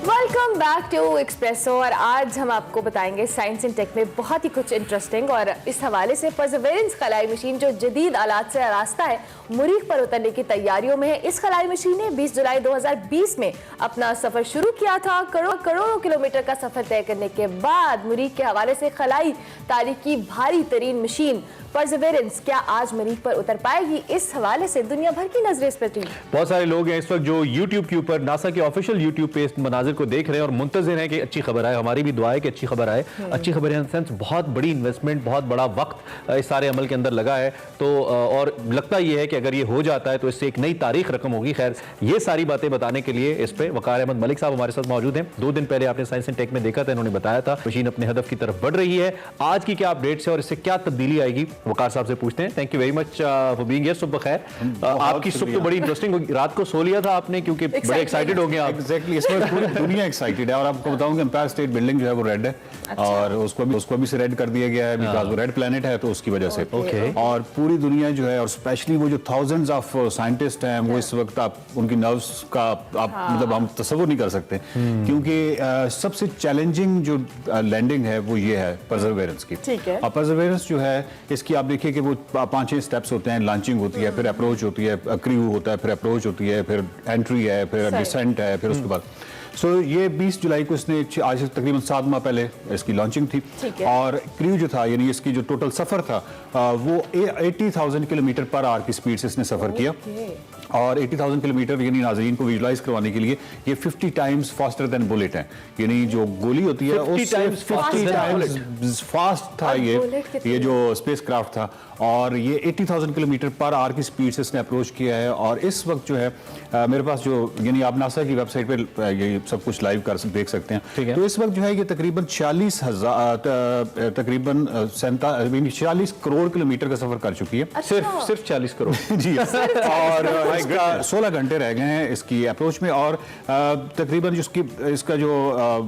Welcome back to espresso. और आज हम आपको बताएंगे साइंस एंड टेक में बहुत ही कुछ इंटरेस्टिंग, और इस हवाले से परसेवरेंस खलाई मशीन जो जदीद आलात से आरास्ता है मरीख पर उतरने की तैयारियों में है। इस खलाई मशीन ने 20 जुलाई 2020 में अपना सफर शुरू किया था। करोड़ों किलोमीटर का सफर तय करने के बाद मरीख के हवाले से खलाई तारीख की भारी तरीन मशीन परसेवरेंस क्या आज मरीख पर उतर पाएगी, इस हवाले से दुनिया भर की नजरें इस पर थी। बहुत सारे लोग हैं इस वक्त जो YouTube के ऊपर नासा के ऑफिशियल YouTube पे इस मनाजिर को देख रहे हैं और मुंतजिर हैं कि अच्छी खबर आए। हमारी भी दुआ है कि अच्छी खबर आए। अच्छी खबर इन सेंस बहुत बड़ी इन्वेस्टमेंट, बहुत बड़ा वक्त इस सारे अमल के अंदर लगा है। तो और लगता ये है कि अगर ये हो जाता है तो इससे एक नई तारीख रकम होगी। खैर, ये सारी बातें बताने के लिए इस पे वकार अहमद मलिक साहब हमारे साथ मौजूद हैं। 2 दिन पहले आपने साइंस एंड टेक में देखा था, इन्होंने बताया था मशीन अपने हदफ की तरफ बढ़ रही है। आज की क्या अपडेट्स है और इससे क्या तब्दीली आएगी, वकार साहब से पूछते हैं। Thank you very much for being here. सुबह खैर। आपकी सुबह तो बड़ी इंटरेस्टिंग होगी, रात को सो लिया था आपने क्योंकि बड़े एक्साइटेड हो गए आप। एग्जैक्टली, इसमें पूरी दुनिया एक्साइटेड है। और आपको बताऊं कि एम्पायर स्टेट बिल्डिंग जो है वो रेड है। अच्छा। और उसको भी से रेड कर दिया गया है बिकॉज़ वो रेड प्लैनेट है, तो उसकी वजह से। और पूरी दुनिया जो है, और स्पेशली वो जो थाउजेंड्स ऑफ साइंटिस्ट हैं, वो इस वक्त आप उनकी नर्व्स का आप मतलब हम तसव्वुर नहीं कर सकते, क्योंकि सबसे चैलेंजिंग जो लैंडिंग है वो ये है परसेवरेंस की। और परसेवरेंस जो है इसकी आप देखिए कि वो 5-6 स्टेप्स होते हैं। लॉन्चिंग होती है, फिर अप्रोच होती है, क्रू होता है, फिर अप्रोच होती है, फिर एंट्री है, फिर डिसेंट है, फिर उसके बाद ये 20 जुलाई को इसने आज से तकरीबन 7 माह पहले इसकी लॉन्चिंग थी। और क्रू जो था, यानी इसकी जो टोटल सफर था वो 80,000 किलोमीटर पर आवर की स्पीड से इसने सफर किया। और 80,000 किलोमीटर यानी नाज़रीन को विजुलाइज करवाने के लिए ये 50 टाइम्स फास्टर देन बुलेट है। यानी जो गोली होती है उससे 50 टाइम्स फास्ट था ये जो स्पेस क्राफ्ट था। और ये 80,000 किलोमीटर पर आवर की स्पीड से इसने अप्रोच किया है। और इस वक्त जो है मेरे पास जो, यानी आप नासा की वेबसाइट पे ये सब कुछ लाइव देख सकते हैं। तो इस वक्त जो है ये तकरीबन 46 करोड़ किलोमीटर का सफर कर चुकी है। अच्छा। सिर्फ 40 करोड़ जी। और इसका 16 घंटे रह गए हैं इसकी अप्रोच में। और तकरीबन इसका जो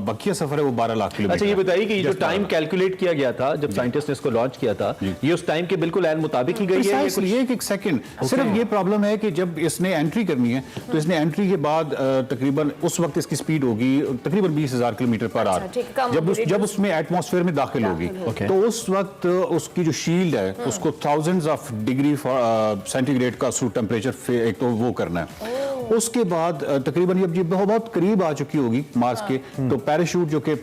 बकिया सफर है वो 12 लाख किलोमीटर। अच्छा, ये बताइए कि जो टाइम कैलकुलेट किया गया था जब साइंटिस्ट ने इसको लॉन्च किया था, ये उस टाइम के बिल्कुल एन मुताबिक ही गई है? ये एक सेकंड सिर्फ ये प्रॉब्लम है कि जब इसने एंट्री करनी है तो इसने एंट्री के बाद तकरीबन उस वक्त इसकी स्पीड होगी तकरीबन 20,000 किलोमीटर पर आवर। जब उसमें एटमॉस्फेयर में दाखिल होगी तो उस वक्त उसकी जो शील्ड है उसको थाउजेंड्स ऑफ डिग्री सेंटीग्रेड का टेम्परेचर एक तो वो करना है। उसके बाद तकरीबन ये बहुत करीब आ चुकी होगी मार्स के, तो पैराशूट जो कि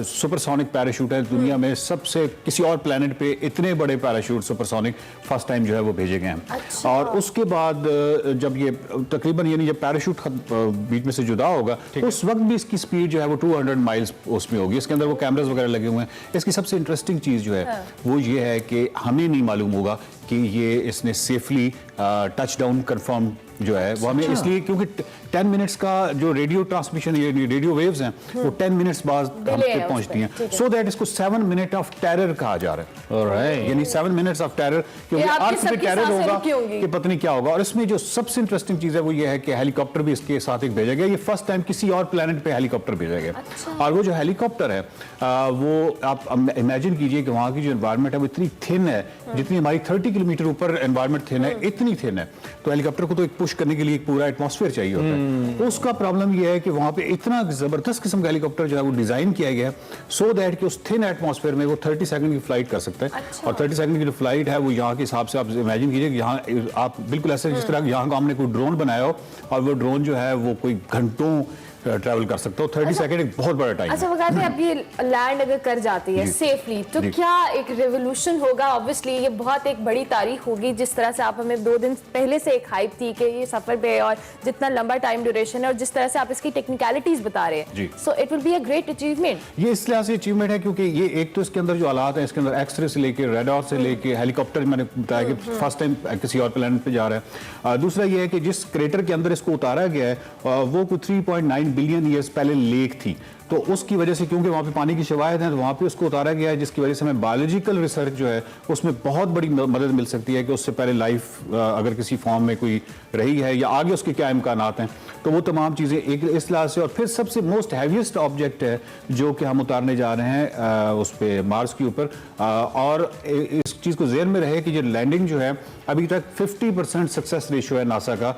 सुपरसोनिक पैराशूट है, दुनिया में सबसे किसी और प्लेनेट पे इतने बड़े पैराशूट सुपरसोनिक फर्स्ट टाइम जो है वो भेजे गए हैं। अच्छा। और उसके बाद जब ये तकरीबन यानी जब पैराशूट बीच में से जुदा होगा तो उस वक्त भी इसकी स्पीड जो है वो 200 माइल्स उसमें होगी। इसके अंदर वो कैमरास वगैरह लगे हुए हैं। इसकी सबसे इंटरेस्टिंग चीज जो है वो ये है कि हमें नहीं मालूम होगा कि ये इसने सेफली टच डाउन कंफर्म जो है वो हमें इसलिए क्योंकि 10 मिनट्स का जो रेडियो ट्रांसमिशन रेडियो वेव्स हैं वो 10 मिनट्स बाद हम तक पहुंचती हैं, सो दैट इसको 7 मिनट ऑफ टेरर कहा जा रहा है। यानी 7 मिनट्स ऑफ टेरर, क्योंकि अर्थ पे टेरर होगा कि पता नहीं क्या होगा। और इसमें जो सबसे इंटरेस्टिंग चीज है वो ये है कि हेलीकॉप्टर भी इसके साथ एक भेजा गया। ये फर्स्ट टाइम किसी और प्लेनेट पे हेलीकॉप्टर भेजा गया। और वो जो हेलीकॉप्टर है वो आप इमेजिन कीजिए कि वहां की जो एनवायरमेंट है वो इतनी थिन है, जितनी हमारी 30 किलोमीटर ऊपर एनवायरमेंट थिन है, इतनी थिन है। तो हेलीकॉप्टर को तो एक पुश करने के लिए एक पूरा एटमॉस्फेयर चाहिए होता है। तो उसका प्रॉब्लम यह है कि वहां पे इतना जबरदस्त किस्म का हेलीकॉप्टर जो है वो डिजाइन किया गया है सो दैट कि उस थिन एटमॉस्फेयर में वो 30 सेकंड की फ्लाइट कर सकता है। अच्छा। और 30 सेकंड की जो फ्लाइट है वो यहाँ के हिसाब से आप इमेजिन कीजिए कि यहाँ आप बिल्कुल ऐसे जिस तरह यहाँ का हमने कोई ड्रोन बनाया हो और वो ड्रोन जो है वो कोई घंटों ट्रैवल कर सकते हो। 30 सेकंड एक बहुत बड़ा टाइम। अच्छा, वकात अब ये लैंड अगर कर जाती है सेफली तो क्या एक रेवोल्यूशन होगा? ऑब्वियसली ये बहुत एक बड़ी तारीख होगी। जिस तरह से आप हमें 2 दिन पहले से एक हाइप थी कि ये सफर पे और जितना लंबा टाइम ड्यूरेशन है और जिस तरह से आप इसकी टेक्निकलिटीज बता रहे हैं, so it will be a great achievement. ये इस लिहाज से अचीवमेंट है क्योंकि ये एक तो इसके अंदर जो हालात है, इसके अंदर एक्सरे से लेके रेडार से लेके हेलीकॉप्टर, मैंने बताया कि फर्स्ट टाइम किसी और प्लेनेट पे जा रहा है। दूसरा ये है कि जिस क्रेटर के अंदर इसको उतारा गया है वो कोई 3.9 बिलियन ईयर्स पहले लेक थी, तो उसकी वजह से क्योंकि वहाँ पे पानी की शवायद है तो वहाँ पे उसको उतारा गया है, जिसकी वजह से हमें बायोलॉजिकल रिसर्च जो है उसमें बहुत बड़ी मदद मिल सकती है कि उससे पहले लाइफ अगर किसी फॉर्म में कोई रही है या आगे उसके क्या इम्कानात हैं, तो वो तमाम चीज़ें एक इस लिहाज से। और फिर सबसे मोस्ट हैवीएस्ट ऑब्जेक्ट है जो कि हम उतारने जा रहे हैं उस पर मार्स के ऊपर, और इस इस चीज़ को ज़हन में रहे कि जो लैंडिंग जो है अभी तक 50% सक्सेस रेशियो है नासा का।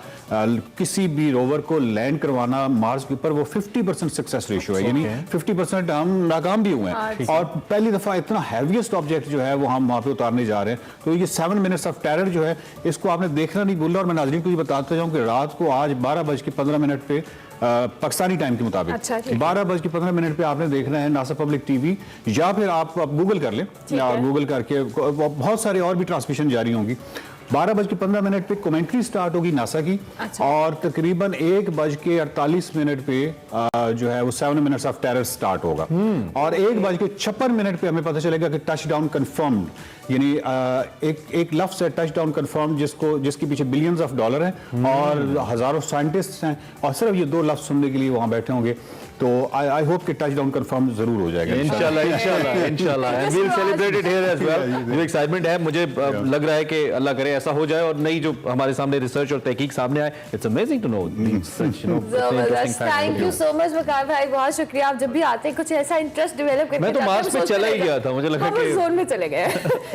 किसी भी रोवर को लैंड करवाना मार्स के ऊपर वो 50% सक्सेस रेशियो है, यानी 50% हम नाकाम भी हुए हैं। और पहली दफ़ा इतना हैवीएस्ट ऑब्जेक्ट जो है वो हम वहाँ पे उतारने जा रहे हैं। तो ये 7 मिनट्स ऑफ टेरर जो है इसको आपने देखना नहीं भूलना। और मैं नाज़रीन को ये बताता जाऊँ कि रात को आज 12:15 पे पाकिस्तानी टाइम के मुताबिक 12:15 पे आपने देखना है नासा पब्लिक टीवी, या फिर आप गूगल कर लें, गूगल करके बहुत सारे और भी ट्रांसमिशन जारी होंगी। 12:15 पे कमेंट्री स्टार्ट होगी नासा की। और तकरीबन 1:48 पे जो है वो 7 मिनट्स ऑफ टेरर स्टार्ट होगा। और 1:56 पे हमें पता चलेगा कि टच डाउन कन्फर्म्ड, यानी एक लफ्ज है टच डाउन कन्फर्म जिसके पीछे बिलियंस ऑफ डॉलर हैं और हजारों साइंटिस्ट हैं और सिर्फ ये 2 लफ्ज सुनने के लिए वहां बैठे होंगे। तो आई होप कि टच डाउन कंफर्म जरूर हो जाएगा इंशाल्लाह and we will celebrate it here as well. मुझे एक्साइटमेंट है, मुझे लग रहा है कि अल्लाह करे ऐसा हो जाए और नई जो हमारे सामने रिसर्च और तहकीक सामने आए। It's amazing to know such thank you so much Waqar भाई, बहुत शुक्रिया। आप जब भी आते हैं कुछ ऐसा इंटरेस्ट डेवलप करके मैं तो मार्स पे चला ही गया था, मुझे लगा कि जोन में चले गए।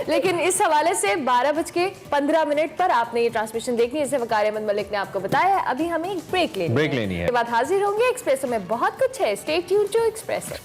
लेकिन इस हवाले से 12:15 पर आपने ये ट्रांसमिशन देखनी है, इसे वकार अहमद मलिक ने आपको बताया है। अभी हमें एक ब्रेक लेनी है, ब्रेक लेनी है। उसके बाद हाजिर होंगे। एक्सप्रेसो में बहुत कुछ है, स्टे ट्यून्ड टू एक्सप्रेसो।